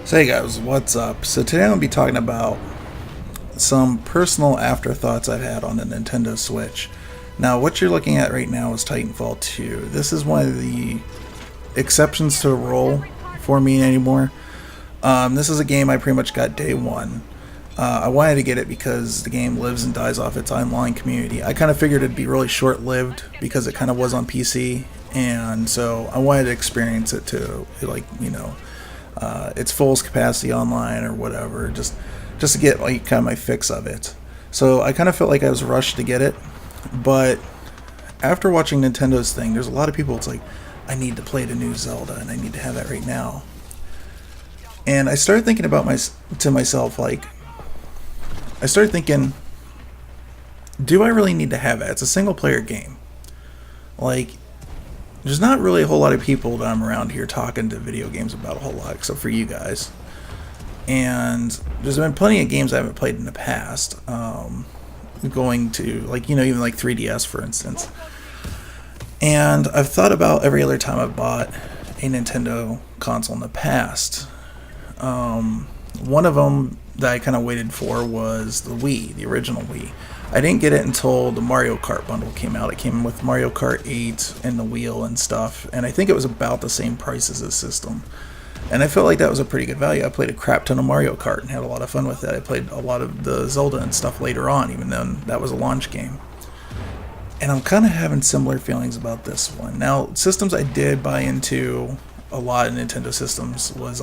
So hey guys, what's up? So today I'm going to be talking about some personal afterthoughts I've had on the Nintendo Switch. Now what you're looking at right now is Titanfall 2. This is one of the exceptions to a rule for me anymore. This is a game I pretty much got day one. I wanted to get it because the game lives and dies off its online community. I kind of figured it'd be really short-lived because it kind of was on PC, and so I wanted to experience it to, its fullest capacity online or whatever, just to get like kind of my fix of it. So I kind of felt like I was rushed to get it, but after watching Nintendo's thing, there's a lot of people. It's like, I need to play the new Zelda and I need to have that right now. And I started thinking to myself, like, I started thinking, do I really need to have that? It's a single player game. Like, there's not really a whole lot of people that I'm around here talking to video games about a whole lot, except for you guys. And there's been plenty of games I haven't played in the past. Going to, like, even like 3DS, for instance. And I've thought about every other time I've bought a Nintendo console in the past. One of them that I kind of waited for was the Wii, the original Wii. I didn't get it until the Mario Kart bundle came out. It came with Mario Kart 8 and the wheel and stuff, and I think it was about the same price as this system. And I felt like that was a pretty good value. I played a crap ton of Mario Kart and had a lot of fun with it. I played a lot of the Zelda and stuff later on, even though that was a launch game. And I'm kind of having similar feelings about this one. Now, systems I did buy into a lot of Nintendo systems was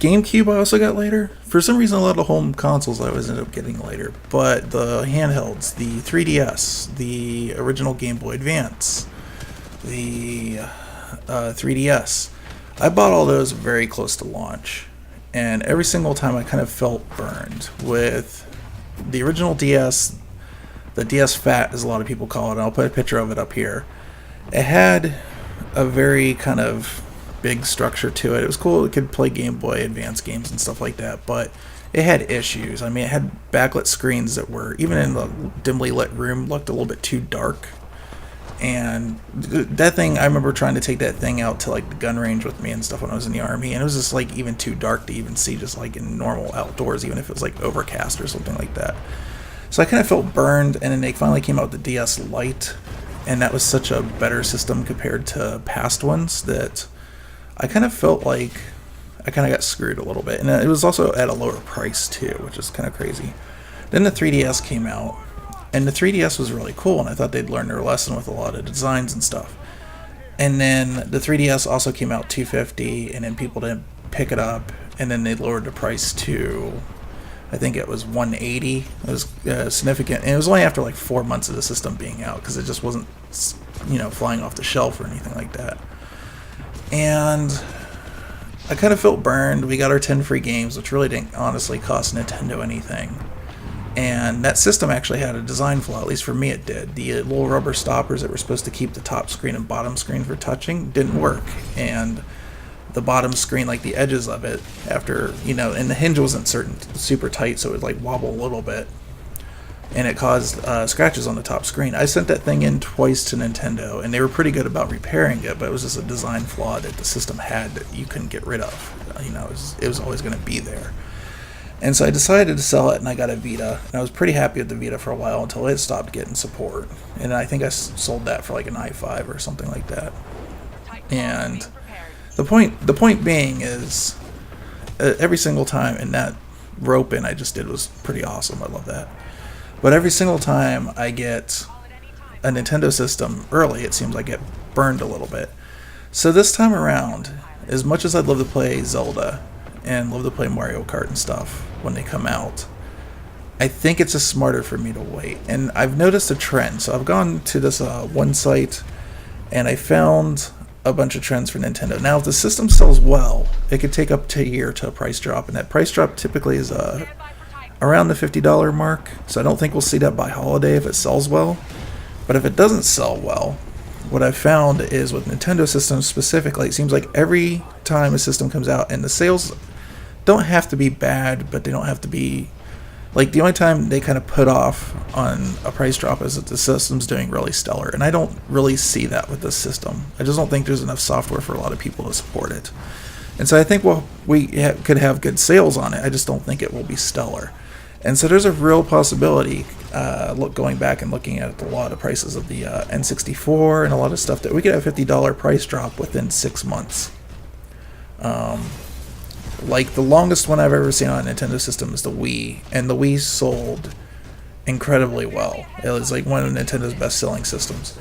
GameCube I also got later. For some reason, a lot of home consoles I always ended up getting later. But the handhelds, the 3DS, the original Game Boy Advance, the 3DS, I bought all those very close to launch. And every single time I kind of felt burned. With the original DS, the DS Fat, as a lot of people call it, and I'll put a picture of it up here. It had a very kind of big structure to it. It was cool. It could play Game Boy Advance games and stuff like that, but it had issues. I mean, it had backlit screens that were, even in the dimly lit room, looked a little bit too dark. And that thing, I remember trying to take that thing out to like the gun range with me and stuff when I was in the army, and it was just like even too dark to even see, just like in normal outdoors, even if it was like overcast or something like that. So I kind of felt burned, and then they finally came out with the DS Lite, and that was such a better system compared to past ones that I kind of felt like I kind of got screwed a little bit. And it was also at a lower price too, which is kind of crazy. Then the 3DS came out, and the 3DS was really cool, and I thought they'd learn their lesson with a lot of designs and stuff. And then the 3DS also came out $250, and then people didn't pick it up, and then they lowered the price to, I think it was $180. It was significant, and it was only after like 4 months of the system being out, because it just wasn't, flying off the shelf or anything like that. And I kind of felt burned. We got our 10 free games, which really didn't honestly cost Nintendo anything. And that system actually had a design flaw, at least for me it did. The little rubber stoppers that were supposed to keep the top screen and bottom screen for touching didn't work. And the bottom screen, like the edges of it, after, and the hinge wasn't super tight, so it would like wobble a little bit. And it caused scratches on the top screen. I sent that thing in twice to Nintendo, and they were pretty good about repairing it, but it was just a design flaw that the system had that you couldn't get rid of. It was always going to be there. And so I decided to sell it, and I got a Vita. And I was pretty happy with the Vita for a while until it stopped getting support. And I think I sold that for like an i5 or something like that. And the point being is, every single time, and that rope-in I just did was pretty awesome. I love that. But every single time I get a Nintendo system early, it seems like I get burned a little bit. So this time around, as much as I'd love to play Zelda and love to play Mario Kart and stuff when they come out, I think it's just smarter for me to wait. And I've noticed a trend. So I've gone to this one site, and I found a bunch of trends for Nintendo. Now, if the system sells well, it could take up to a year to a price drop, and that price drop typically is around the $50 mark, so I don't think we'll see that by holiday if it sells well. But if it doesn't sell well, what I've found is with Nintendo systems specifically, it seems like every time a system comes out, and the sales don't have to be bad, but they don't have to be, like, the only time they kind of put off on a price drop is if the system's doing really stellar, and I don't really see that with this system. I just don't think there's enough software for a lot of people to support it. And so I think could have good sales on it. I just don't think it will be stellar. And so there's a real possibility, going back and looking at a lot of prices of the N64 and a lot of stuff, that we could have $50 price drop within 6 months. Like the longest one I've ever seen on a Nintendo system is the Wii, and the Wii sold incredibly well. It was like one of Nintendo's best-selling systems.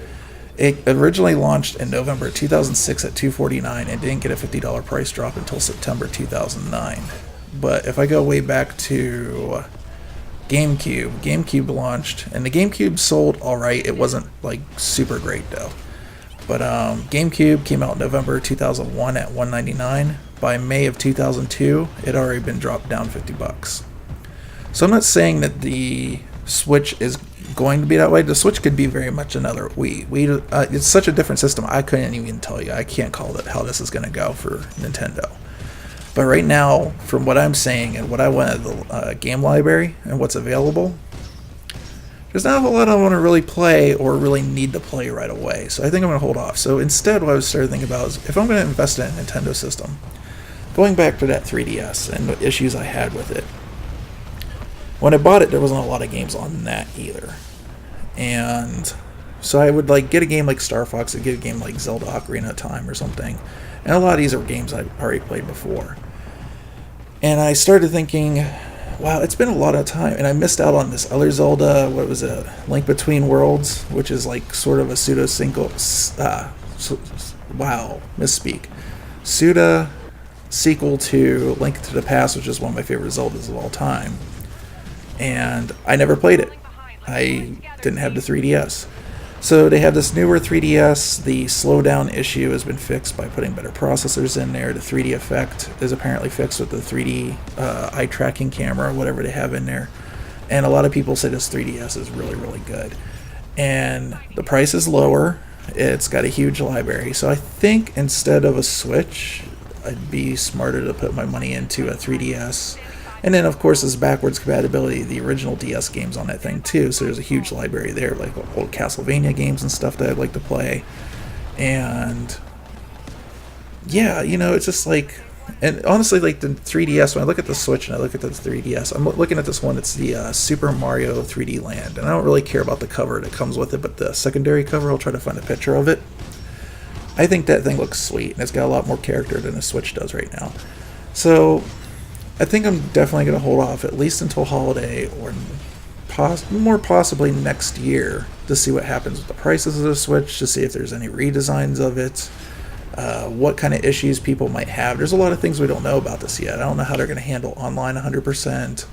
It originally launched in November 2006 at $249 and didn't get a $50 price drop until September 2009. But if I go way back to GameCube launched, and the GameCube sold alright. It wasn't like super great though. But GameCube came out in November 2001 at $199. By May of 2002, it had already been dropped down $50. So I'm not saying that the Switch is going to be that way. The Switch could be very much another Wii. It's such a different system. I couldn't even tell you. I can't call it how this is going to go for Nintendo. But right now, from what I'm saying and what I want at the game library and what's available, there's not a whole lot I want to really play or really need to play right away. So I think I'm going to hold off. So instead, what I was started thinking about is, if I'm going to invest in a Nintendo system, going back to that 3DS and the issues I had with it, when I bought it, there wasn't a lot of games on that either. And so I would like get a game like Star Fox, I'd get a game like Zelda Ocarina of Time or something. And a lot of these are games I've already played before. And I started thinking, wow, it's been a lot of time, and I missed out on this other Zelda, what was it, Link Between Worlds, which is like sort of a pseudo-sequel, pseudo-sequel to Link to the Past, which is one of my favorite Zeldas of all time. And I never played it. I didn't have the 3DS. So they have this newer 3DS. The slowdown issue has been fixed by putting better processors in there. The 3D effect is apparently fixed with the 3D eye tracking camera, whatever they have in there. And a lot of people say this 3DS is really, really good. And the price is lower. It's got a huge library. So I think instead of a Switch, I'd be smarter to put my money into a 3DS. And then, of course, there's backwards compatibility, the original DS games on that thing, too. So there's a huge library there, like old Castlevania games and stuff that I'd like to play. And, yeah, it's just like... And honestly, like the 3DS, when I look at the Switch and I look at the 3DS, I'm looking at this one, it's the Super Mario 3D Land. And I don't really care about the cover that comes with it, but the secondary cover, I'll try to find a picture of it. I think that thing looks sweet, and it's got a lot more character than the Switch does right now. So... I think I'm definitely going to hold off at least until holiday, or more possibly next year, to see what happens with the prices of the Switch, to see if there's any redesigns of it, what kind of issues people might have. There's a lot of things we don't know about this yet. I don't know how they're going to handle online 100%.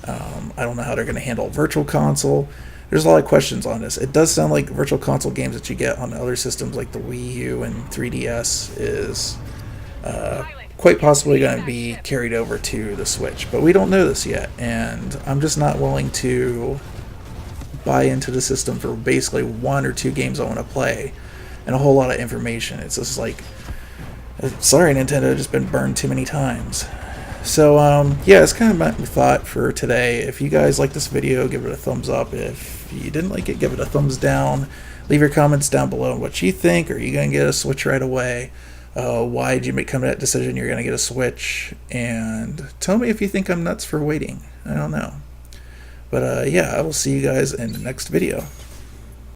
I don't know how they're going to handle Virtual Console. There's a lot of questions on this. It does sound like Virtual Console games that you get on other systems like the Wii U and 3DS is... quite possibly going to be carried over to the Switch, but we don't know this yet, and I'm just not willing to buy into the system for basically 1 or 2 games I want to play and a whole lot of information. It's just like, sorry Nintendo, I've just been burned too many times. So yeah, it's kind of my thought for today. If you guys like this video, give it a thumbs up. If you didn't like it, give it a thumbs down. Leave your comments down below on what you think. Are you going to get a Switch right away? Why did you come to that decision you're going to get a Switch? And tell me if you think I'm nuts for waiting. I don't know. But yeah, I will see you guys in the next video.